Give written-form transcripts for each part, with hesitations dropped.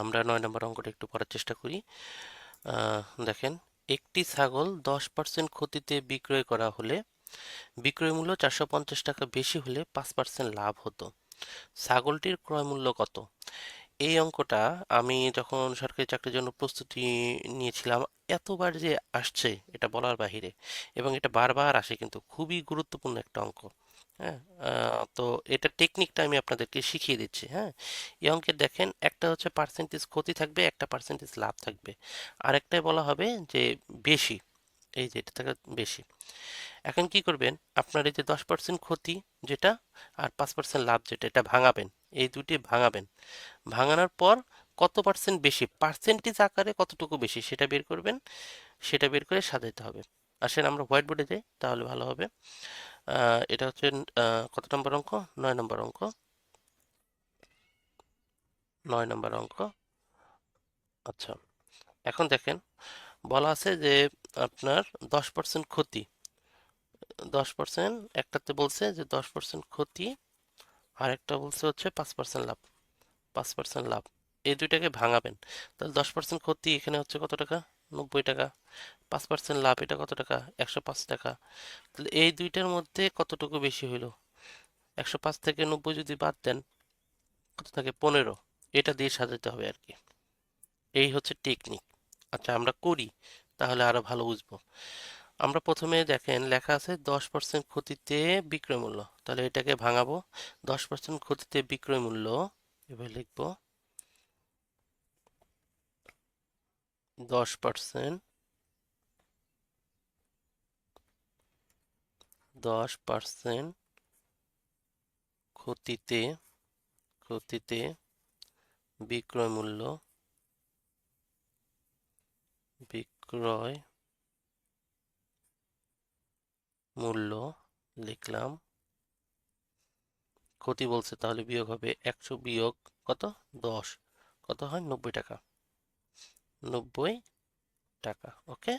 আমরা 9 নম্বর অঙ্কটা একটু করার চেষ্টা করি। দেখেন, একটি ছাগল 10% ক্ষতিতে বিক্রয় করা হলে বিক্রয় মূল্য 450 টাকা বেশি হলে 5% লাভ হতো। ছাগলটির ক্রয় মূল্য কত? এই অঙ্কটা আমি যখন সরকারি চাকরির জন্য প্রস্তুতি নিয়েছিলাম, এতবার যে আসছে এটা বলার বাহিরে, এবং এটা বারবার আসে, কিন্তু খুবই গুরুত্বপূর্ণ একটা অঙ্ক। হ্যাঁ, তো এটা টেকনিকটা আমি আপনাদেরকে শিখিয়ে দিচ্ছি। হ্যাঁ, এই অঙ্কে দেখেন, একটা হচ্ছে পার্সেন্টেজ ক্ষতি থাকবে, একটা পার্সেন্টেজ লাভ থাকবে, আরেকটাই বলা হবে যে বেশি, এই যে এটা থাকা বেশি। এখন কি করবেন, আপনার এই যে 10% ক্ষতি যেটা আর 5% লাভ যেটা, এটা ভাঙাবেন, এই দুটি ভাঙাবেন। ভাঙানোর পর কত পার্সেন্ট বেশি, পার্সেন্টেজ আকারে কতটুকু বেশি সেটা বের করবেন, সেটা বের করে সাজাইতে হবে। আসেন আমরা হোয়াইট বোর্ডে যাই, তাহলে ভালো হবে। এটা হচ্ছে কত নম্বর অঙ্ক? 9 নম্বর অঙ্ক। 9 নম্বর অঙ্ক। আচ্ছা, এখন দেখেন, বলা আছে যে আপনার 10% ক্ষতি, 10%, একটাতে বলছে যে 10% ক্ষতি, আর একটা বলছে হচ্ছে 5% লাভ, 5% লাভ। এই দুইটাকে ভাঙাবেন, তাহলে 10% ক্ষতি এখানে হচ্ছে কত টাকা? 90 টাকা। 5% লাভ এটা কত টাকা? 105 টাকা। তাহলে এই দুইটার মধ্যে কতটুকু বেশি হইলো? 105 থেকে 90 যদি বাদ দেন, কত থাকে? 15। এটা দিয়ে সাজাতে হবে আর কি। এই হচ্ছে টেকনিক। আচ্ছা, আমরা করি, তাহলে আরো ভালো বুঝবো। আমরা প্রথমে দেখেন লেখা আছে 10% ক্ষতিতে বিক্রয় মূল্য, তাহলে এটাকে ভাঙাবো। 10% ক্ষতিতে বিক্রয় মূল্য, এবার লিখবো 10%, 10% ক্ষতিতে, ক্ষতিতে বিক্রয় মূল্য, বিক্রয় মূল্য লিখলাম। ক্ষতি বলছে, তাহলে বিয়োগ হবে 100 বিয়োগ কত? 10, কত হয়? 90 টাকা। 90 টাকা, ওকে।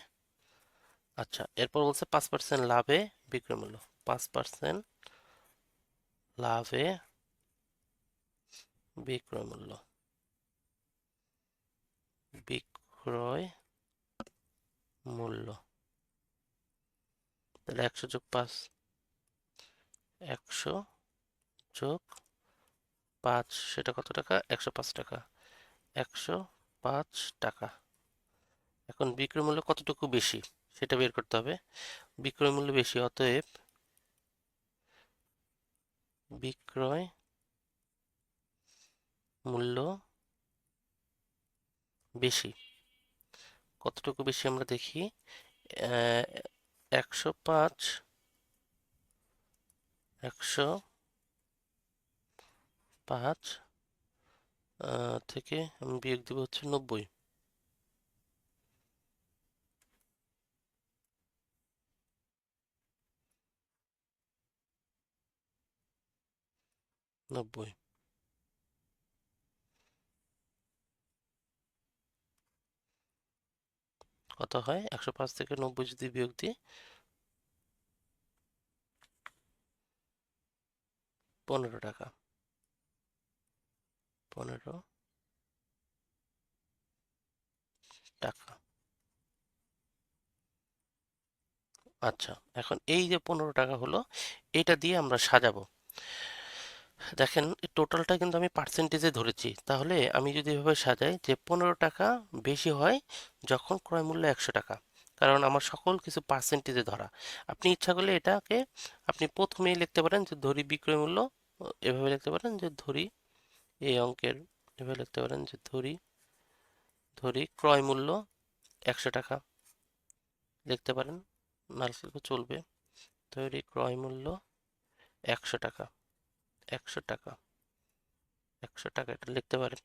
আচ্ছা, এরপর বলছে 5% লাভে বিক্রয় মূল্য, 5% লাভে বিক্রয় মূল্য, বিক্রয় মূল্য, তাহলে 100 যোগ 5, 100 যোগ 5, সেটা কত টাকা? 105 টাকা। 105 টাকা। এখন বিক্রয় মূল্য কতটুকু বেশি সেটা বের করতে হবে। বিক্রয় মূল্য বেশি, অতএব বিক্রয় মূল্য বেশি। কতটুকু বেশি আমরা দেখি। 105, 105 থেকে আমি বিয়োগ দেবো হচ্ছে 90, 90 কত হয়? 105 থেকে 90 যদি বিয়োগ দিই, 15 টাকা। 15 টাকা। আচ্ছা, এখন এই যে 15 টাকা হলো, এটা দিয়ে আমরা সাজাবো। দেখেন, টোটালটা কিন্তু আমি পার্সেন্টেজে ধরেছি, তাহলে আমি যদি এভাবে সাজাই যে 15 টাকা বেশি হয় যখন ক্রয় মূল্য 100 টাকা, কারণ আমার সকল কিছু পার্সেন্টেজে ধরা। আপনি ইচ্ছা করলে এটাকে আপনি প্রথমেই লিখতে পারেন যে ধরি বিক্রয় মূল্য, এভাবে লিখতে পারেন যে ধরি, এই অঙ্কের এভাবে লিখতে পারেন যে ধরি, ধরি ক্রয় মূল্য 100 টাকা লিখতে পারেন, না লিখলেও চলবে। ধরি ক্রয় মূল্য 100 টাকা, 100 টাকা, 100 টাকা, এটা লিখতে পারেন।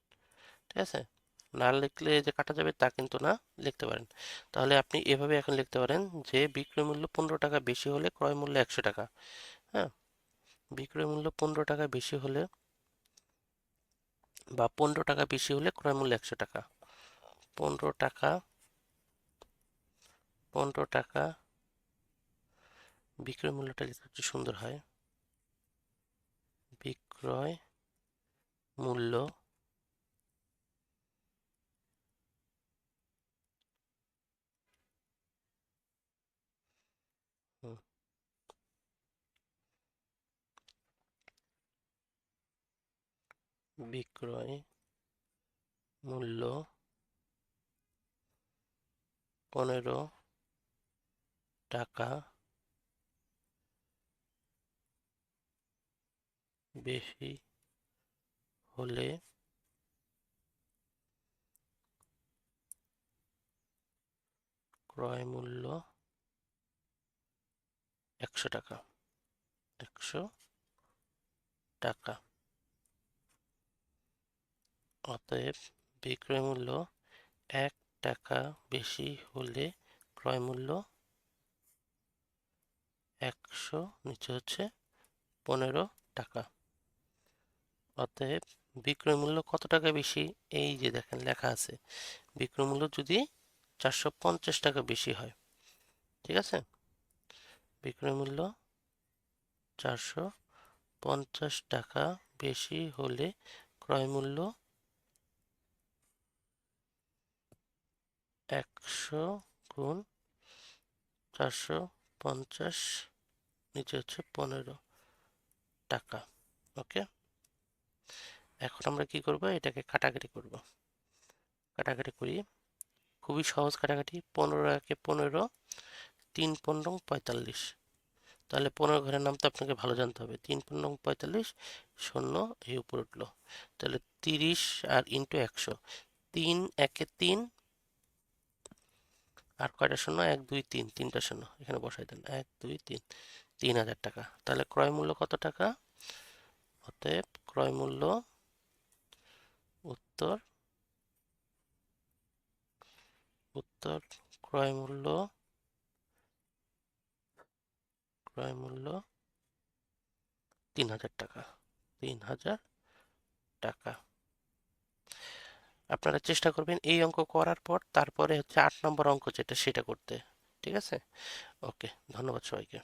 ঠিক আছে, না লিখলে যে কাটা যাবে তা কিন্তু না, লিখতে পারেন। তাহলে আপনি এভাবে এখন লিখতে পারেন যে বিক্রয় মূল্য 15 টাকা বেশি হলে ক্রয় মূল্য 100 টাকা। হ্যাঁ, বিক্রয় মূল্য 15 টাকা বেশি হলে, বা 15 টাকা বেশি হলে ক্রয় মূল্য 100 টাকা। 15 টাকা, 15 টাকা, বিক্রয় মূল্যটা লিখতে একটু সুন্দর হয়। বিক্রয় মূল্য বিক্রয় মূল্য 15 টাকা বেশি হলে ক্রয় মূল্য 100 টাকা। 100 টাকা। অতএব বিক্রয় মূল্য 1 টাকা বেশি হলে ক্রয় মূল্য 100, নিচে হচ্ছে 15 টাকা। অতএব বিক্রয় মূল্য কত টাকা বেশি? এই যে দেখেন লেখা আছে, বিক্রয় মূল্য যদি 450 টাকা বেশি হয়, ঠিক আছে, বিক্রয় মূল্য 450 টাকা বেশি হলে ক্রয় মূল্য 100 গুণ 450, নিচে হচ্ছে 15 টাকা। ওকে, এখন আমরা কি করব, এটাকে কাটাকাটি করব। কাটাকাটি করি, খুবই সহজ কাটাকাটি। 15 × 15, 3 × 15 = 45। তাহলে 15 ঘরের নাম তো আপনাকে ভালো জানতে হবে। 3 × 15 = 45, শূন্য এই উপর উঠলো। তাহলে 30 আর ইন্টু 100, 3 একে 3, আর কয়টা শূন্য, 1 2 3, 3টা শূন্য এখানে বসাই দেন, 1 2 3, 3000 টাকা। তাহলে ক্রয় মূল্য কত টাকা? অতএব ক্রয় মূল্য, উত্তর উত্তর ক্রয় মূল্য 3000 টাকা। 3000 টাকা। আপনারা চেষ্টা করবেন এই অঙ্ক করার পর তারপরে হচ্ছে 8 নম্বর অঙ্ক যেটা সেটা করতে। ঠিক আছে? ওকে, ধন্যবাদ সবাইকে।